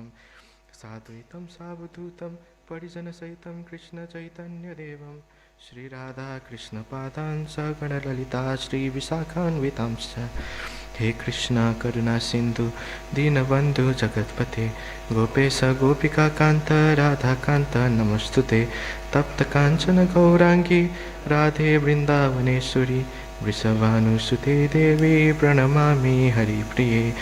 Devam Sadvaitam Savadhutam Parijana Saitam Krishna Chaitanya Devam Shri Radha Krishna Padan Sagana Lalita Shri Visakhan Vitamscha He Krishna Karuna Sindhu Dinabandhu Jagatpate Gopesa Gopika Kanta Radha Kanta Namastute Tapta Kanchana Gaurangi Radhe Vrindavaneshwari Vrisavanu Devi Pranamami Hari Priye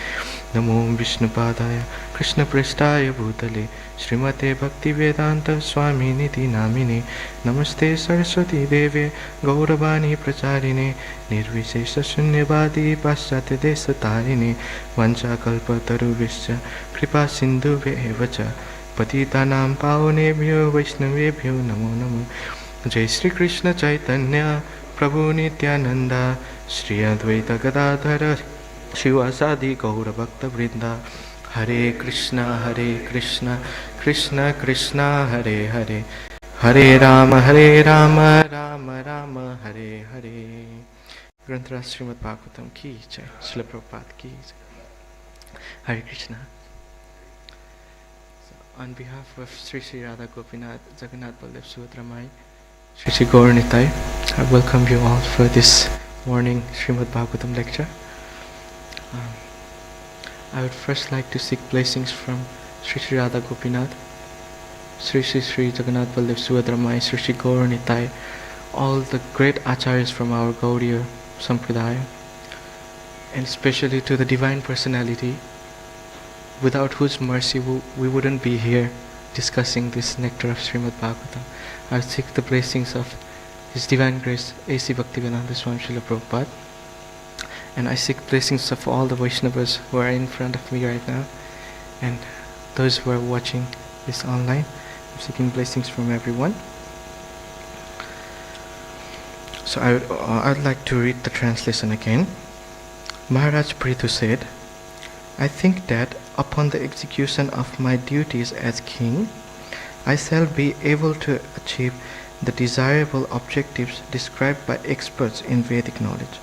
Namo Vishnupadaya Krishna Prestaya Bhutale Srimate Bhaktivedanta Swami Niti Namine Namaste Saraswati Deve Gauravani Pracharine Nirvishesha Shunyavadi Paschate Desatarine Vancha Kalpataru Vischa Kripa Sindhu Vevacha Patitanam Pavanebhyo Vaishnavebhyo Namo Namo Jai Shri Krishna Chaitanya Prabhu Nityananda Shri Advaita Gadadhara Shivasadi Gaura Bhakta Vrinda Hare Krishna Krishna Krishna Hare Hare Hare Rama Rama Rama Hare Hare. Granthara Srimad Bhagavatam ki jai, Srila Prabhupada ki jai. Hare Krishna. So, on behalf of Sri Sri Radha Gopinath Jagannath Baldev Subhadra Sri Sri Gaur Nitai, I welcome you all for this morning Srimad Bhagavatam lecture. I would first like to seek blessings from Sri Sri Radha Gopinath, Sri Sri Sri Jagannath Baldev Subhadra Sri Sri Gaur Nitai, all the great acharyas from our Gaudiya Sampradaya, and especially to the Divine Personality, without whose mercy we wouldn't be here discussing this nectar of Srimad Bhagavatam. I seek the blessings of His Divine Grace A.C. Bhaktivedanta Swami Srila Prabhupada, and I seek blessings of all the Vaishnavas who are in front of me right now, and those who are watching this online. I'm seeking blessings from everyone. So I'd like to read the translation again. Mahārāja Pṛthu said, I think that upon the execution of my duties as king, I shall be able to achieve the desirable objectives described by experts in Vedic knowledge.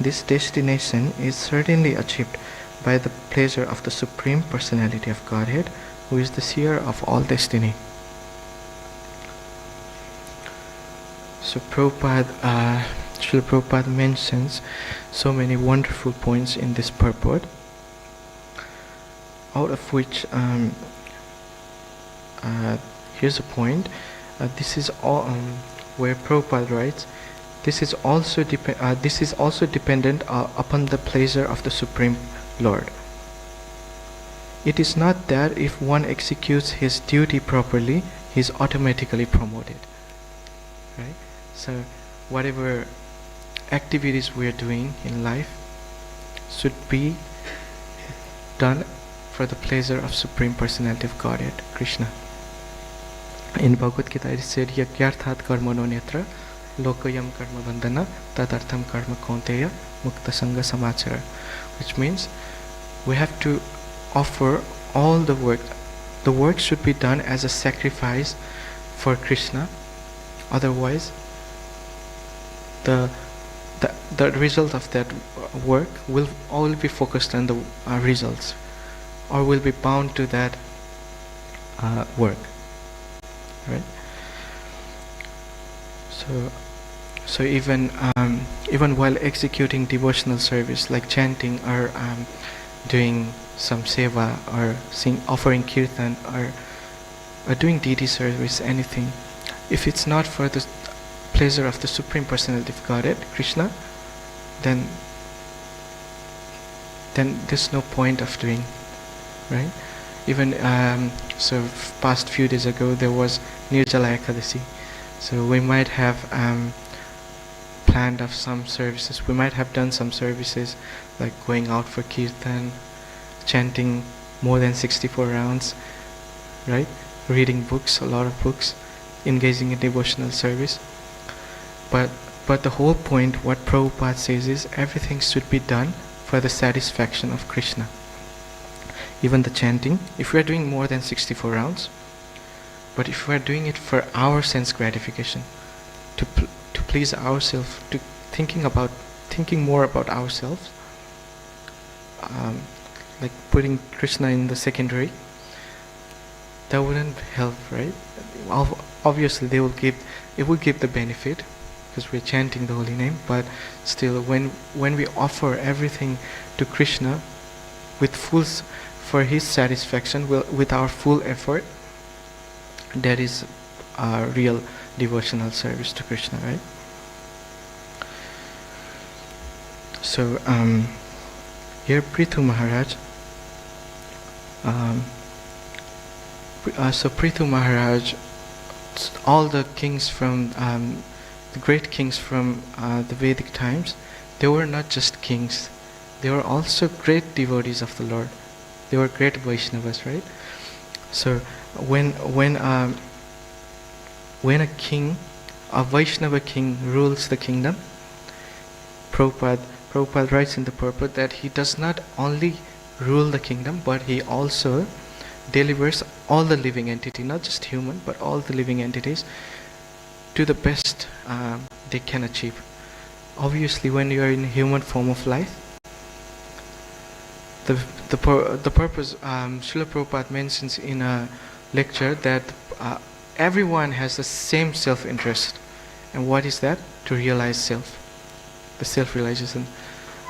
This destination is certainly achieved by the pleasure of the Supreme Personality of Godhead, who is the seer of all destiny. So Srila Prabhupada mentions so many wonderful points in this purport, out of which here's a point. This is all where Prabhupada writes, this is also dependent upon the pleasure of the Supreme Lord. It is not that if one executes his duty properly, he is automatically promoted. Right? So whatever activities we are doing in life should be done for the pleasure of Supreme Personality of Godhead, Krishna. In Bhagavad Gita it is said, Yagyarthat karmano netra lokayam karma bandhana tadartham karma kaunteya mukta sangha samachara, which means we have to offer all the work. The work should be done as a sacrifice for Krishna, otherwise the result of that work will all be focused on the results, or will be bound to that work. Right? So even while executing devotional service like chanting or doing some seva or offering kirtan or doing deity service, anything, if it's not for the pleasure of the Supreme Personality of Godhead, Krishna, then there's no point of doing, right? Even so past few days ago there was Nirjala Ekadasi, so we might have planned of some services, we might have done some services like going out for kirtan, chanting more than 64 rounds, right? Reading books, a lot of books, engaging in devotional service. But the whole point, what Prabhupada says is, everything should be done for the satisfaction of Krishna. Even the chanting, if we are doing more than 64 rounds, but if we are doing it for our sense gratification, to please ourselves, to thinking more about ourselves, like putting Krishna in the secondary, that wouldn't help, right? Obviously, it will give the benefit because we're chanting the holy name, but still, when we offer everything to Krishna with for his satisfaction, with our full effort, that is a real devotional service to Krishna, right? So here Pṛthu Maharaj, so Pṛthu Maharaj, all the kings from the great kings from the Vedic times, they were not just kings, they were also great devotees of the Lord. They were great Vaishnavas, right? So when a king, a Vaishnava king rules the kingdom, Prabhupada writes in the purport that he does not only rule the kingdom, but he also delivers all the living entity, not just human, but all the living entities, to the best they can achieve. Obviously, when you are in human form of life, the purpose, Srila Prabhupada mentions in a lecture that everyone has the same self-interest. And what is that? To realize self. The self-realization.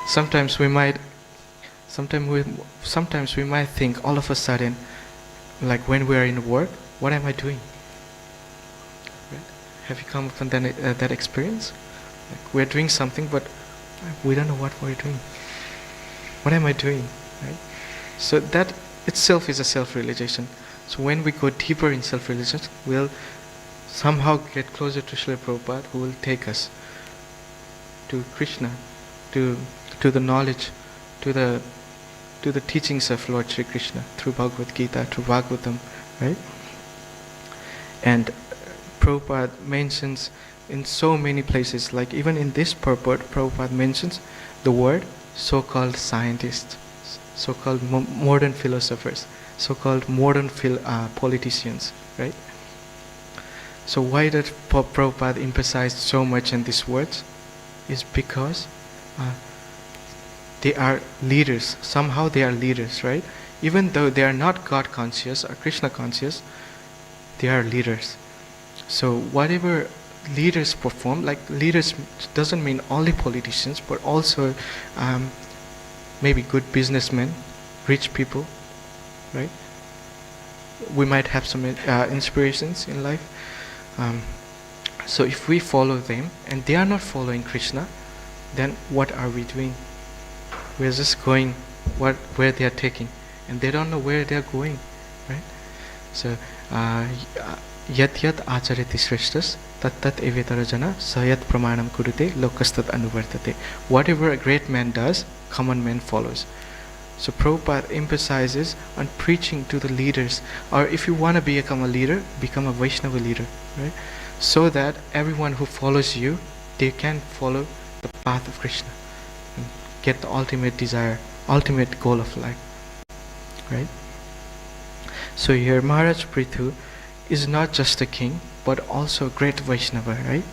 Sometimes we might think all of a sudden, like when we are in work, what am I doing? Right? Have you come upon that experience? Like we're doing something, but we don't know what we're doing. What am I doing? Right? So that itself is a self-realization. So when we go deeper in self-realization, we'll somehow get closer to Srila Prabhupada, who will take us to Krishna, to the knowledge, to the teachings of Lord Shri Krishna through Bhagavad Gita, through Bhagavatam, right? And Prabhupada mentions in so many places, like even in this purport, Prabhupada mentions the word so-called scientists, so-called modern philosophers, so-called modern politicians, right? So why did Prabhupada emphasize so much on these words? Is because they are leaders. Somehow they are leaders, right? Even though they are not God conscious or Krishna conscious, they are leaders. So whatever leaders perform, like leaders doesn't mean only politicians, but also maybe good businessmen, rich people, right? We might have some inspirations in life. So if we follow them and they are not following Krishna, then what are we doing? We're just going where they are taking, and they don't know where they are going, right? So yat yat acharati shreshtas tat tat evetara jana sayat pramanam kurute lokastat anuvartate. Whatever a great man does, common man follows. So Prabhupada emphasizes on preaching to the leaders, or if you want to become a leader, become a Vaishnava leader, right? So that everyone who follows you, they can follow the path of Krishna and get the ultimate desire, ultimate goal of life, right? So here Mahārāja Pṛthu is not just a king, but also a great Vaishnava, right?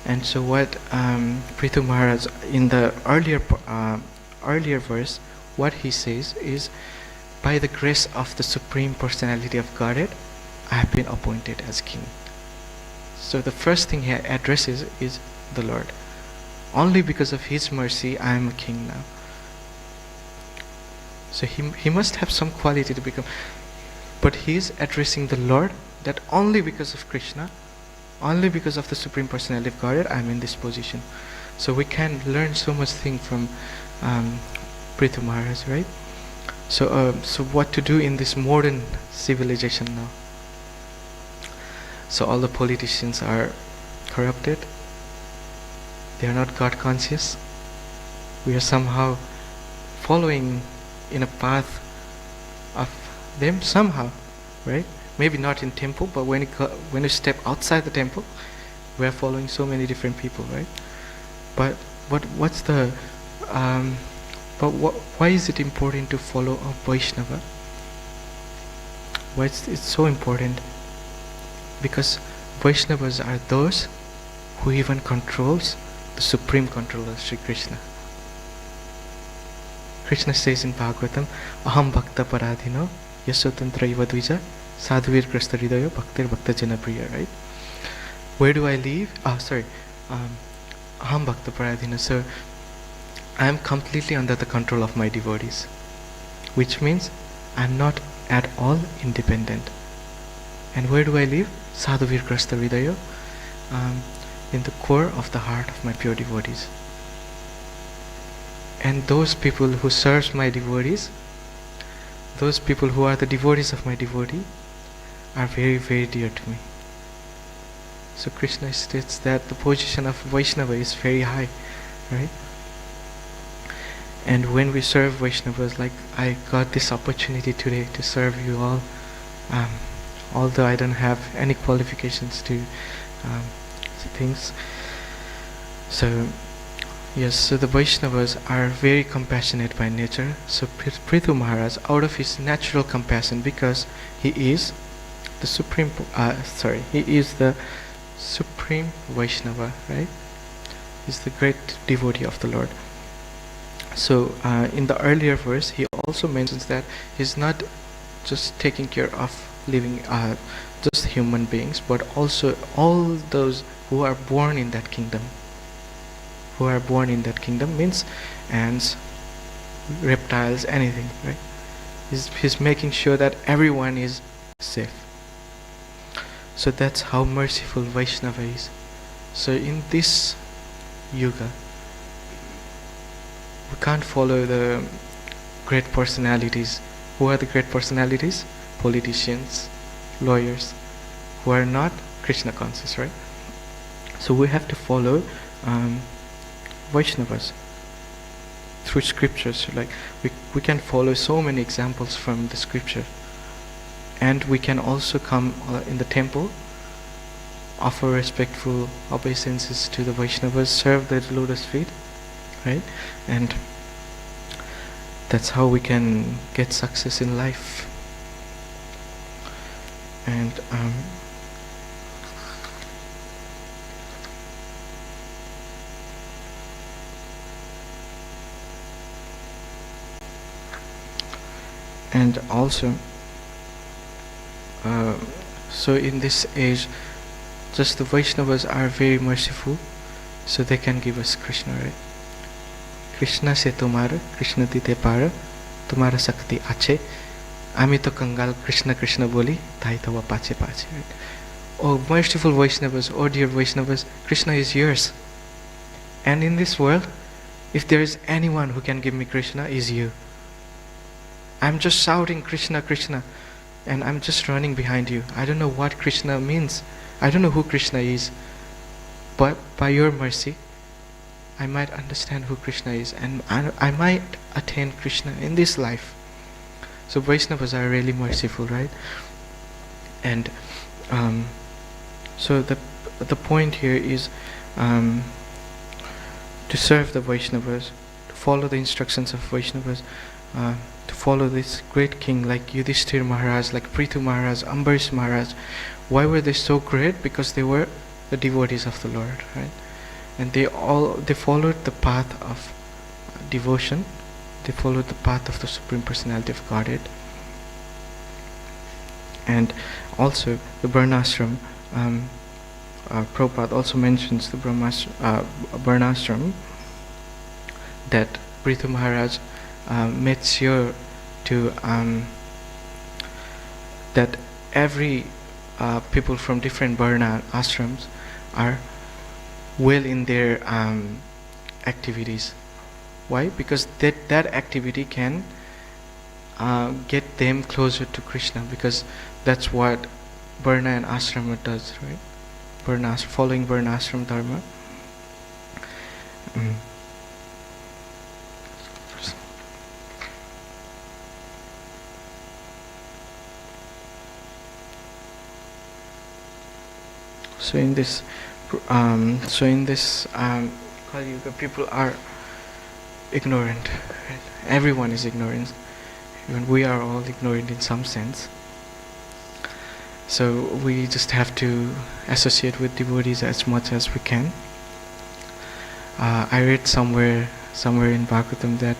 And so what Pṛthu Maharaj in the earlier verse, what he says is, by the grace of the Supreme Personality of Godhead, I have been appointed as king. So the first thing he addresses is the Lord. Only because of his mercy I am a king now. So he must have some quality to become. But he is addressing the Lord, that only because of Krishna, only because of the Supreme Personality of Godhead, I am in this position. So we can learn so much thing from Pṛthu Maharaj, right? So what to do in this modern civilization now? So all the politicians are corrupted. They are not God conscious. We are somehow following in a path of them somehow, right? Maybe not in temple, but when you step outside the temple, we are following so many different people, right? But what's the why is it important to follow a Vaishnava? Why it's so important? Because Vaishnavas are those who even controls the supreme controller, Sri Krishna. Krishna says in Bhagavatam, Aham bhakta paradhino Yasotantraiva Dvija, Sadhuvir Krasta Hridayo, Bhaktir Bhakta Jana Priya, right? Where do I live? Aham Bhakta Paradhina. So I am completely under the control of my devotees, which means I am not at all independent. And where do I live? Sadhuvir Krasta Hridayo, in the core of the heart of my pure devotees. And those people who serve my devotees, those people who are the devotees of my devotee, are very, very dear to me. So Krishna states that the position of Vaishnava is very high, right? And when we serve Vaishnavas, like I got this opportunity today to serve you all, although I don't have any qualifications to things. So yes, so the Vaishnavas are very compassionate by nature. So Pṛthu Maharaj, out of his natural compassion, because he is the supreme, he is the supreme Vaishnava, right? He's the great devotee of the Lord. So in the earlier verse, he also mentions that he's not just taking care of living, just human beings, but also all those who are born in that kingdom. Who are born in that kingdom means ants, reptiles, anything, right? He's making sure that everyone is safe. So that's how merciful Vaishnava is. So in this yuga, we can't follow the great personalities. Who are the great personalities? Politicians, lawyers, who are not Krishna conscious, right? So we have to follow Vaishnavas through scriptures. Like we can follow so many examples from the scripture, and we can also come in the temple, offer respectful obeisances to the Vaishnavas, serve the lotus feet, right? And that's how we can get success in life. And also so in this age, just the Vaishnavas are very merciful, so they can give us Krishna, right? Krishna se tumhara, Krishna dite para, tumhara sakti ache, ami to kangal Krishna Krishna boli, thai tawa pache pache, right? Oh merciful Vaishnavas, oh dear Vaishnavas, Krishna is yours. And in this world, if there is anyone who can give me Krishna, is you. I'm just shouting Krishna Krishna, and I'm just running behind you. I don't know what Krishna means. I don't know who Krishna is. But by your mercy, I might understand who Krishna is, and I might attain Krishna in this life. So Vaishnavas are really merciful, right? And so the point here is to serve the Vaishnavas, to follow the instructions of Vaishnavas, to follow this great king like Yudhishthira Maharaj, like Pṛthu Maharaj, Ambarish Maharaj. Why were they so great? Because they were the devotees of the Lord, right? And they followed the path of devotion. They followed the path of the Supreme Personality of Godhead. And also the Varnashram, Prabhupada also mentions the Varnashram, that Pṛthu Maharaj made sure to that every people from different Varna ashrams are well in their activities. Why? Because that activity can get them closer to Krishna, because that's what Varna and Ashrama does, right? Following Varna Ashram Dharma. So in this Kali Yuga, people are ignorant. Right? Everyone is ignorant. Even we are all ignorant in some sense. So we just have to associate with devotees as much as we can. I read somewhere in Bhagavatam that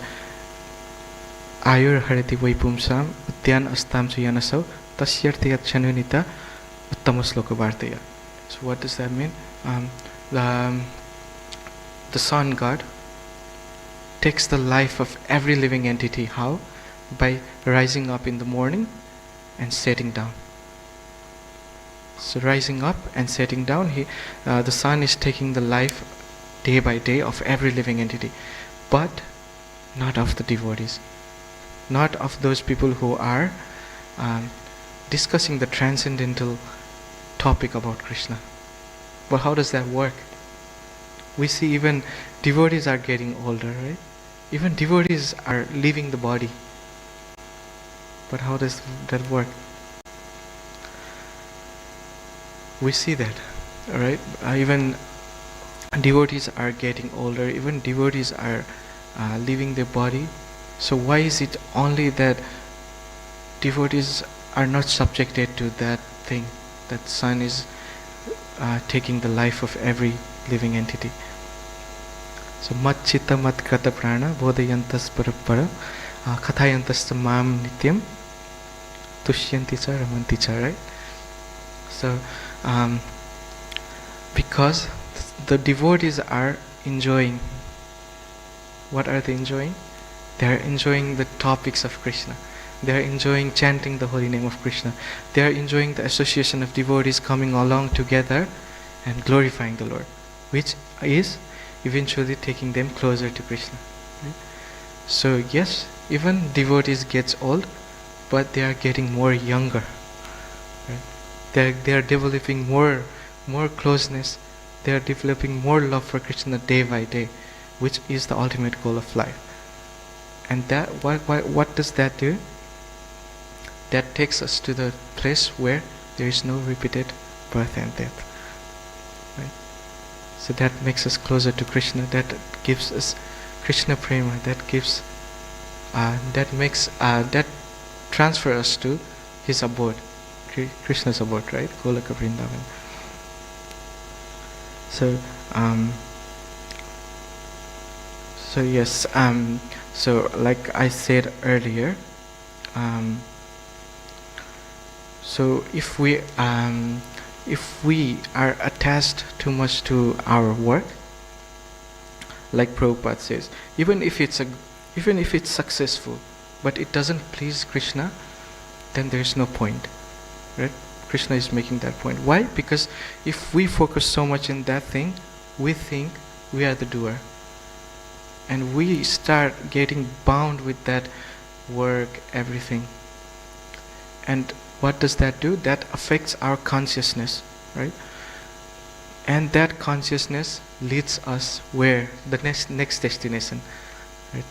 Ayurharati Vaipumsam Udyan Astam Yanasau Tasyartayat Chanunita Uttamasloka Bhartaya. So what does that mean? The sun god takes the life of every living entity. How? By rising up in the morning and setting down. So rising up and setting down, the sun is taking the life day by day of every living entity, but not of the devotees, not of those people who are discussing the transcendental topic about Krishna. But how does that work? We see even devotees are getting older, right? Even devotees are leaving the body. But how does that work? We see that, right? Even devotees are getting older, even devotees are leaving their body. So why is it only that devotees are not subjected to that thing, that sun is taking the life of every living entity? So mat chitta mat krata prana bodhayantas parapara kathayantas mam nityam tushyanti cha ramanti cha, right? So because the devotees are enjoying, what are they enjoying? They are enjoying the topics of Krishna. They are enjoying chanting the holy name of Krishna. They are enjoying the association of devotees coming along together and glorifying the Lord, which is eventually taking them closer to Krishna. Right? So yes, even devotees gets old, but they are getting more younger. Right? They are developing more closeness. They are developing more love for Krishna day by day, which is the ultimate goal of life. And that what does that do? That takes us to the place where there is no repeated birth and death. Right? So that makes us closer to Krishna. That gives us Krishna prema. That gives that transfers us to his abode, Krishna's abode, right? Golaka Vrindavan. So yes. So like I said earlier, so if we are attached too much to our work, like Prabhupada says, even if it's successful, but it doesn't please Krishna, then there is no point, right? Krishna is making that point. Why? Because if we focus so much in that thing, we think we are the doer. And we start getting bound with that work, everything. And what does that do? That affects our consciousness, right? And that consciousness leads us where? The next destination, right?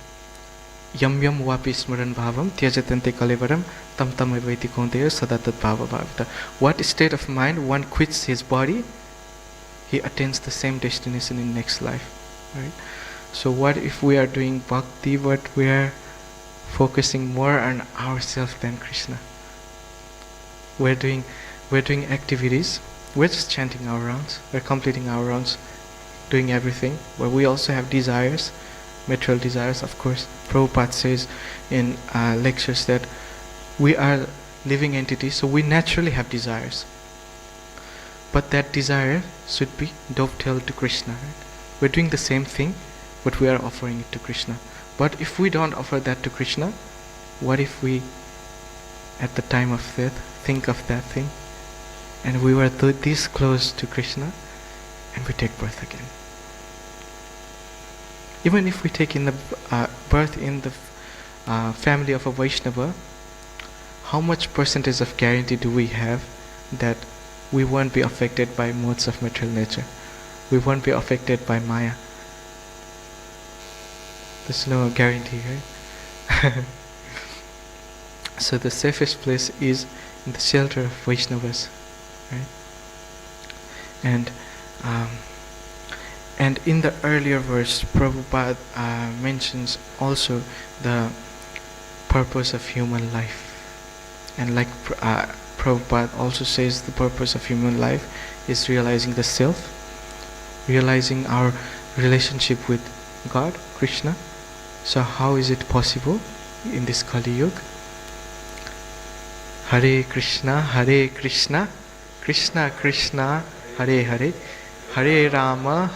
Yam yam vapi smaran bhavam tyajatante kalevaram tam tam avaiti konteya sadatat bhava bhavita. What state of mind one quits his body, he attains the same destination in next life, right? So what if we are doing bhakti, but we are focusing more on ourselves than Krishna? We're doing activities, we're just chanting our rounds, we're completing our rounds, doing everything, but we also have desires, material desires, of course. Prabhupada says in lectures that we are living entities, so we naturally have desires. But that desire should be dovetailed to Krishna, right? We're doing the same thing, but we are offering it to Krishna. But if we don't offer that to Krishna, what if we, at the time of death, think of that thing, and we were this close to Krishna, and we take birth again? Even if we take in the birth in the family of a Vaishnava, how much percentage of guarantee do we have that we won't be affected by modes of material nature? We won't be affected by Maya. There's no guarantee, right? So the safest place is in the shelter of Vaishnavas, right? And in the earlier verse, Prabhupada mentions also the purpose of human life. And like Prabhupada also says, the purpose of human life is realizing the self, realizing our relationship with God, Krishna. So how is it possible? in this Kali Yuga. Hare Krishna, Krishna Krishna, Hare Hare, Hare Rama,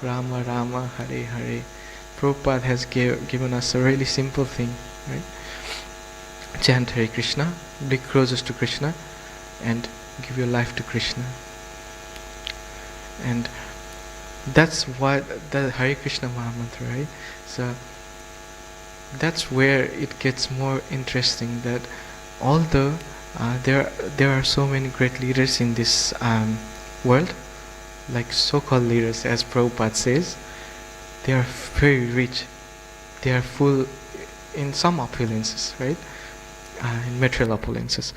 Rama Rama, Hare Hare. Prabhupada has given us a really simple thing, right? Chant Hare Krishna, be closest to Krishna, and give your life to Krishna. And that's what the Hare Krishna Mahamantra, right? So that's where it gets more interesting, that although there are so many great leaders in this world, like so-called leaders, as Prabhupada says, they are very rich, they are full in some opulences, right? In material opulences.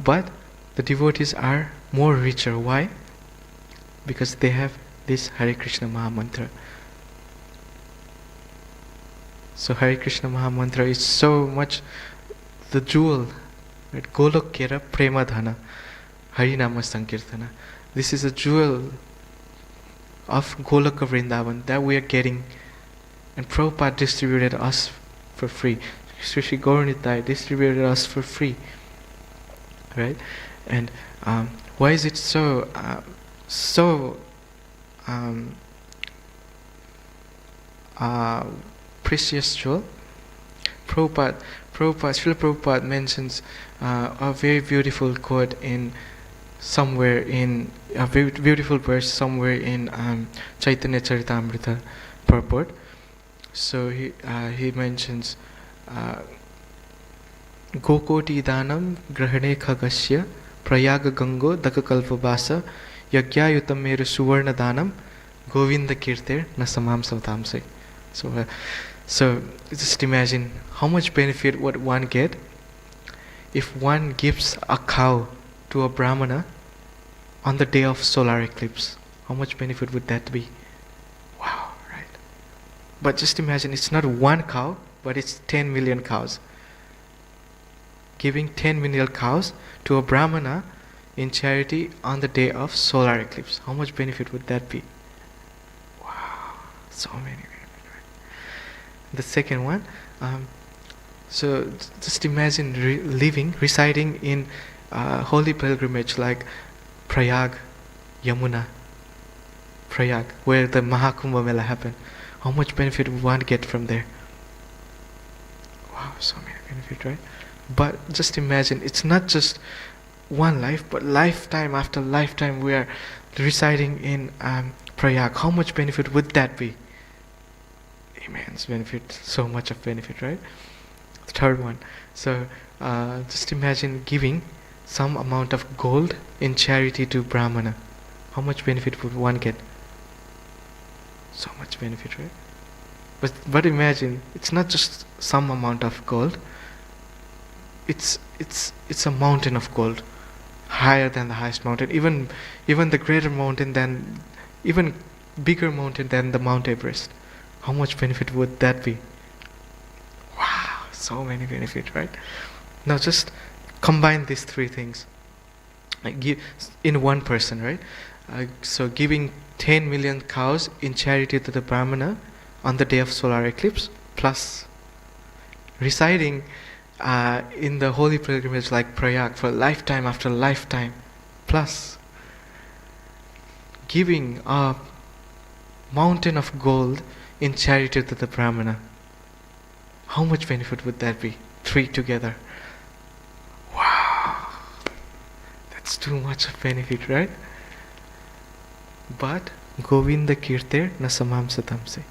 But the devotees are more richer. Why? Because they have this Hare Krishna Mahamantra. So Hare Krishna Mahamantra is so much the jewel, right? Golokera Premadhana, Harinama Sankirtana. This is a jewel of Goloka Vrindavan that we are getting, and Prabhupada distributed us for free. Sri Sri Gauranitai distributed us for free, right? And why is it so precious jewel? Srila Prabhupada mentions a very beautiful quote in somewhere in a very beautiful verse somewhere in Chaitanya Charitamrita purport. So he mentions Gokoti Danam Grahane Khagasya Prayaga Gango Dakakalpa Vasa Yagyayutam Meru Suvarna Danam Govinda Kirtir Nasamam Savtamse. So just imagine how much benefit would one get if one gives a cow to a Brahmana on the day of solar eclipse. How much benefit would that be? Wow, right? But just imagine, it's not one cow, but it's 10 million cows. Giving 10 million cows to a Brahmana in charity on the day of solar eclipse. How much benefit would that be? Wow, so many benefits. Right? The second one, so just imagine residing in holy pilgrimage like Prayag, Yamuna, Prayag, where the Mahakumbha Mela happened. How much benefit would one get from there? Wow, so many benefits, right? But just imagine, it's not just one life, but lifetime after lifetime we are residing in Prayag. How much benefit would that be? Immense benefit, so much of benefit, right? The third one, so just imagine giving some amount of gold in charity to Brahmana. How much benefit would one get? So much benefit, right? But imagine, it's not just some amount of gold. It's a mountain of gold, higher than the highest mountain, even the greater mountain than, even bigger mountain than the Mount Everest. How much benefit would that be? Wow, so many benefits, right? Now just combine these three things, like in one person, right? So giving 10 million cows in charity to the Brahmana on the day of solar eclipse, plus residing in the holy pilgrimage like Prayag for lifetime after lifetime, plus giving a mountain of gold in charity to the Brahmana. How much benefit would that be? Three together. Wow, that's too much of benefit, right? But Govinda Kirtir Nasamam Satamse.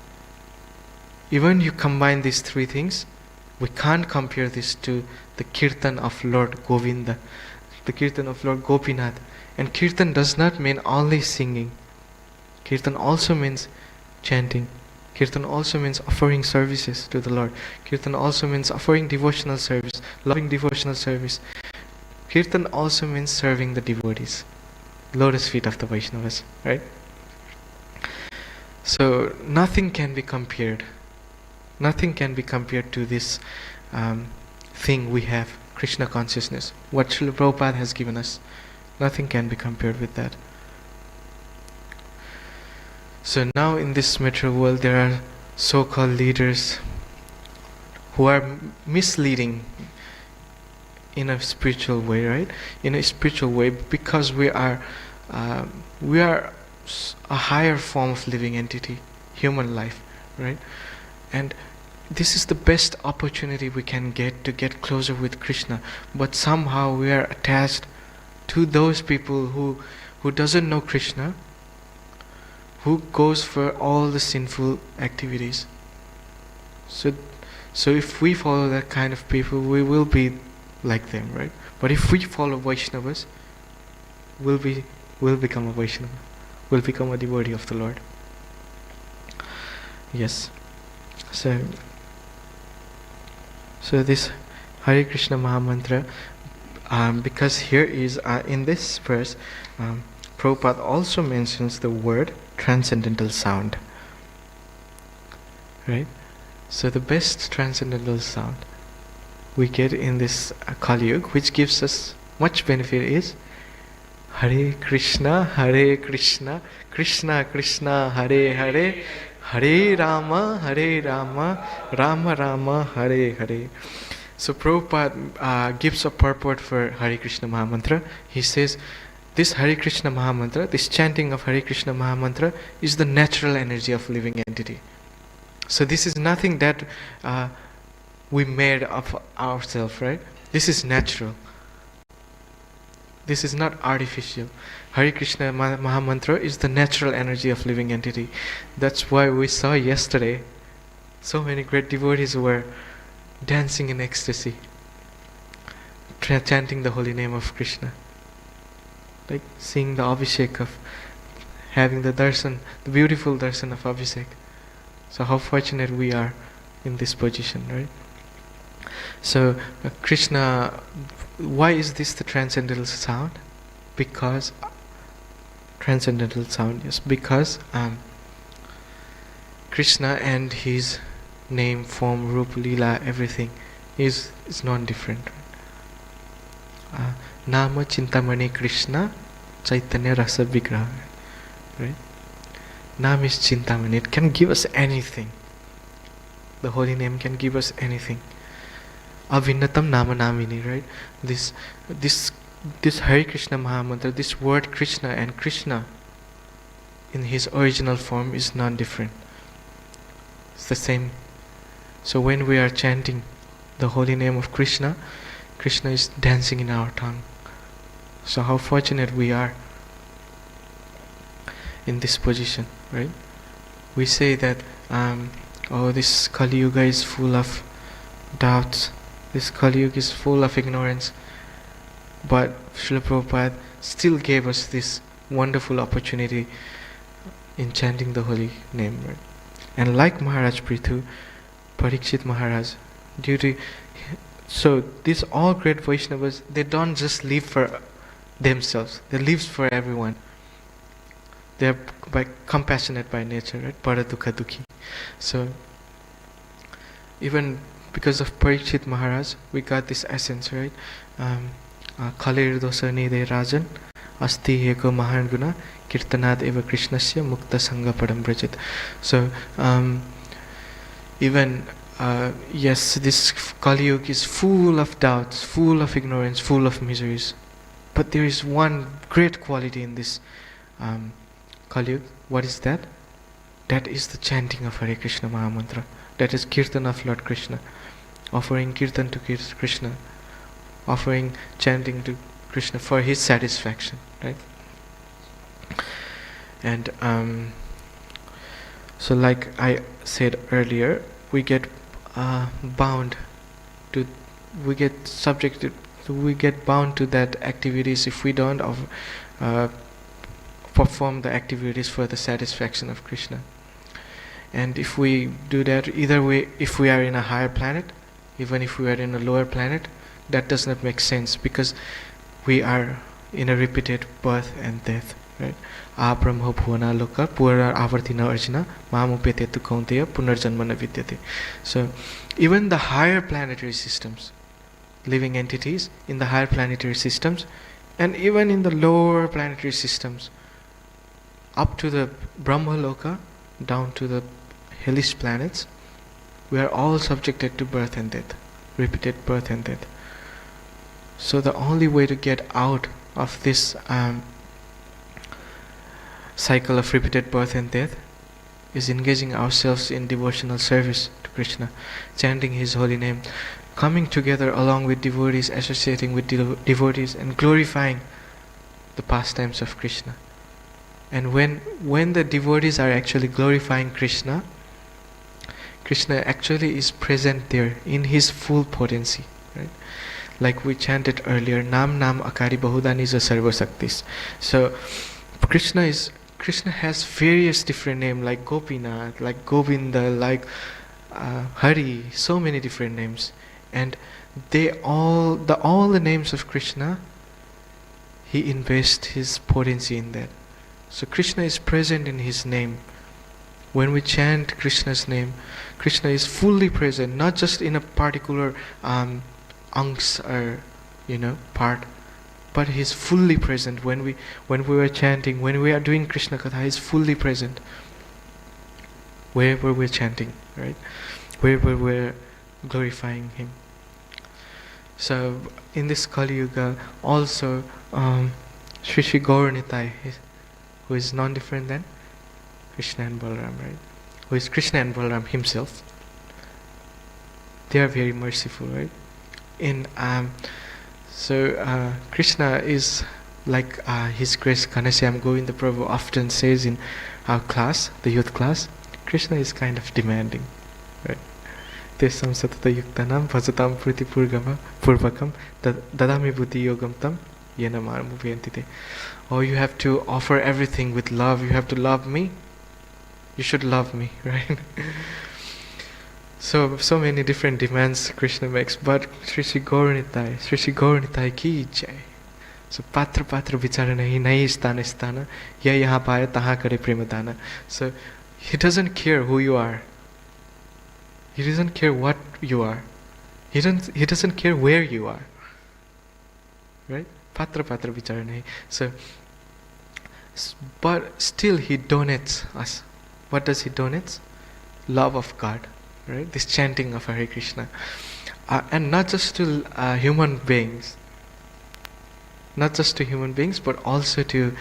Even you combine these three things, we can't compare this to the Kirtan of Lord Govinda, the Kirtan of Lord Gopinath. And Kirtan does not mean only singing. Kirtan also means chanting. Kirtan also means offering services to the Lord. Kirtan also means offering devotional service, loving devotional service. Kirtan also means serving the devotees, lotus feet of the Vaishnavas, right? So nothing can be compared. Nothing can be compared to this thing we have, Krishna consciousness. What Srila Prabhupada has given us, nothing can be compared with that. So now in this material world there are so-called leaders who are misleading in a spiritual way, right? In a spiritual way, because we are a higher form of living entity, human life, right? And this is the best opportunity we can get to get closer with Krishna. But somehow we are attached to those people who doesn't know Krishna, who goes for all the sinful activities. So if we follow that kind of people, we will be like them, right? But if we follow Vaishnavas, we'll become a Vaishnava. We'll become a devotee of the Lord. Yes. So this Hare Krishna Mahamantra, because here is in this verse, Prabhupada also mentions the word transcendental sound. Right? So the best transcendental sound we get in this Kali Yuga, which gives us much benefit, is Hare Krishna, Krishna Krishna, Hare Hare, Hare Rama, Rama Rama, Hare Hare. So Prabhupada gives a purport for Hare Krishna Mahamantra. He says, this Hare Krishna Mahamantra, this chanting of Hare Krishna Mahamantra is the natural energy of living entity. So this is nothing that we made of ourselves, right? This is natural. This is not artificial. Hare Krishna Mahamantra is the natural energy of living entity. That's why we saw yesterday so many great devotees were dancing in ecstasy, chanting the holy name of Krishna, like seeing the Abhishek, of having the darshan, the beautiful darshan of Abhishek. So how fortunate we are in this position, right? So Krishna, why is this the transcendental sound? Because transcendental sound, yes, because Krishna and his name, form, rup, lila, everything is non-different. Nama Chintamani Krishna Chaitanya Rasa Vigraha, right? Nam is Chintamani. It can give us anything. The holy name can give us anything. Avinnatam Nama Namini, right? This Hare Krishna Mahamantra, this word Krishna and Krishna in his original form is non-different. It's the same. So when we are chanting the holy name of Krishna, Krishna is dancing in our tongue. So how fortunate we are in this position, right? We say that, this Kali Yuga is full of doubts. This Kali Yuga is full of ignorance. But Srila Prabhupada still gave us this wonderful opportunity in chanting the holy name, right? And like Mahārāja Pṛthu, Parikshit Maharaj, so these all great Vaishnavas, they don't just live for themselves, they live for everyone. They are compassionate by nature, right? Paradukha Dukhi. So even because of Parikshit Maharaj, we got this essence, right? Khalir dosani de rajan asti eko mahan guna kirtanad eva krishnasya mukta sangha padam brajit. So even yes, this Kali Yuga is full of doubts, full of ignorance, full of miseries. But there is one great quality in this Kali Yuga. What is that? That is the chanting of Hare Krishna Mahamantra. That is Kirtan of Lord Krishna. Offering Kirtan to Krishna. Offering chanting to Krishna for his satisfaction. Right? And so like I said earlier, we get bound to, we get bound to that activities if we don't perform the activities for the satisfaction of Krishna. And if we do that, either way, if we are in a higher planet, even if we are in a lower planet, that does not make sense, because we are in a repeated birth and death, right? Brahma bhuvana loka pura avartina arjuna mamupete tu kaunteya punarjanmana vidyate. So even the higher planetary systems, living entities in the higher planetary systems, and even in the lower planetary systems, up to the Brahma loka, down to the hellish planets, We are all subjected to birth and death, repeated birth and death. So the only way to get out of this cycle of repeated birth and death is engaging ourselves in devotional service to Krishna, chanting His holy name, coming together along with devotees, associating with devotees, and glorifying the pastimes of Krishna. And when the devotees are actually glorifying Krishna, Krishna actually is present there in His full potency, right? Like we chanted earlier, Nam Nam Akari Bahuda Nija Sarva Saktis. So Krishna has various different names, like Gopinath, like Govinda, like Hari, so many different names, and all the names of Krishna, He invests His potency in that. So Krishna is present in His name. When we chant Krishna's name, Krishna is fully present, not just in a particular angs or part, but He is fully present. When we are chanting, when we are doing Krishna Katha, He is fully present wherever we're chanting, right? Wherever we're glorifying Him. So in this Kali Yuga, also Shri Shri Gauranitai, who is non-different than Krishna and Balaram, right? Who is Krishna and Balaram Himself. They are very merciful, right? So Krishna is like His Grace Ghanshyam Govinda Prabhu often says in our class, the youth class, Krishna is kind of demanding, right? Tesam satata yuktanam bhajatam priti purvakam dadami buddhi yogam tam yena marmuvayantite. Oh, you have to offer everything with love. You have to love me. You should love me, right? So many different demands Krishna makes, but Sri Sri Gauranitai ki jai. So patra vicharana hi nahi sthana ya yaha paya taha kare premadana. So He doesn't care who you are. He doesn't care what you are. He doesn't care where you are. Right? Patra vicharana hi. So, but still He donates us. What does He donates? Love of God. Right? This chanting of Hare Krishna. And not just to human beings. Not just to human beings, but also to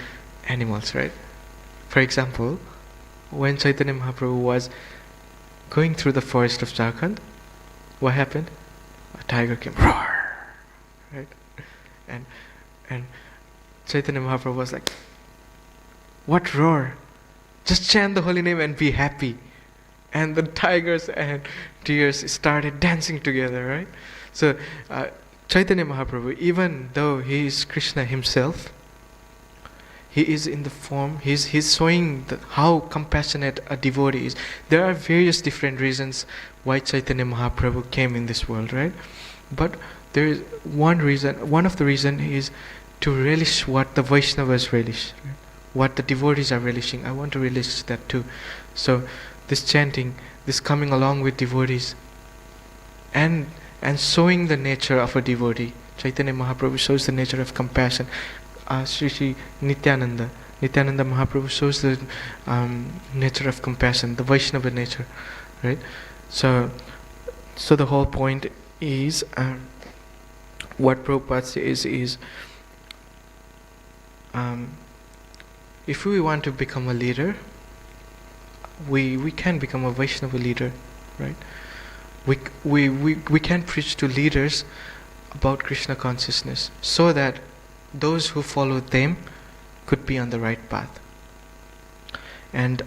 animals, right? For example, when Chaitanya Mahaprabhu was going through the forest of Jharkhand, what happened? A tiger came, roar! Right? And Chaitanya Mahaprabhu was like, what roar? Just chant the holy name and be happy. And the tigers and deers started dancing together, right? So Chaitanya Mahaprabhu, even though He is Krishna Himself, He is in the form, He's showing how compassionate a devotee is. There are various different reasons why Chaitanya Mahaprabhu came in this world, right? But there is one of the reasons is to relish what the Vaishnavas relish, right? What the devotees are relishing. I want to relish that too. So this chanting, this coming along with devotees, and showing the nature of a devotee. Chaitanya Mahaprabhu shows the nature of compassion. Sri Sri Nityananda Mahaprabhu shows the nature of compassion, the Vaishnava nature, right? So the whole point is what Prabhupada says is if we want to become a leader, we can become a Vaishnava leader, right? We can preach to leaders about Krishna consciousness so that those who follow them could be on the right path. And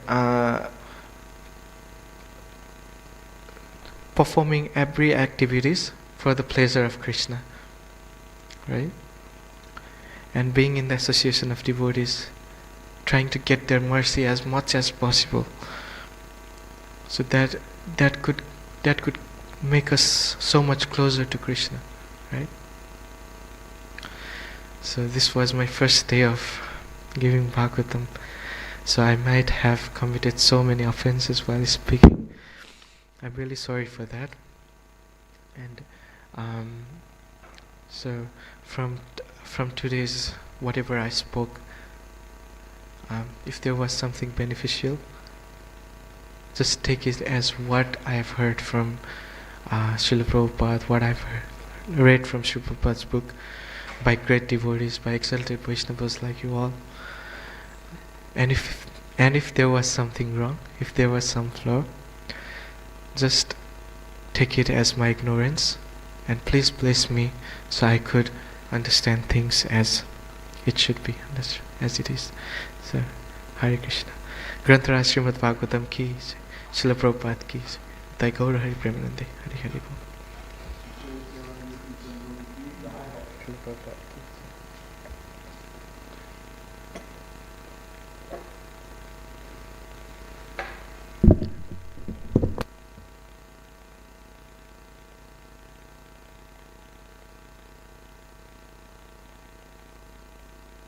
performing every activities for the pleasure of Krishna, right? And being in the association of devotees, trying to get their mercy as much as possible. So that could make us so much closer to Krishna, right? So this was my first day of giving Bhagavatam. So I might have committed so many offenses while speaking. I'm really sorry for that. And so from today's whatever I spoke, if there was something beneficial, Just take it as what I have heard from Srila Prabhupada, what I've read from Srila Prabhupada's book by great devotees, by exalted Vaishnavas like you all. And if there was something wrong, if there was some flaw, just take it as my ignorance, and please bless me so I could understand things as it should be, as it is. So, Hare Krishna. Granthara Srimad Bhagavatam ki, Srila Prabhupada ki, Tai Gaura Hari Premanande, Hari Hari Bol.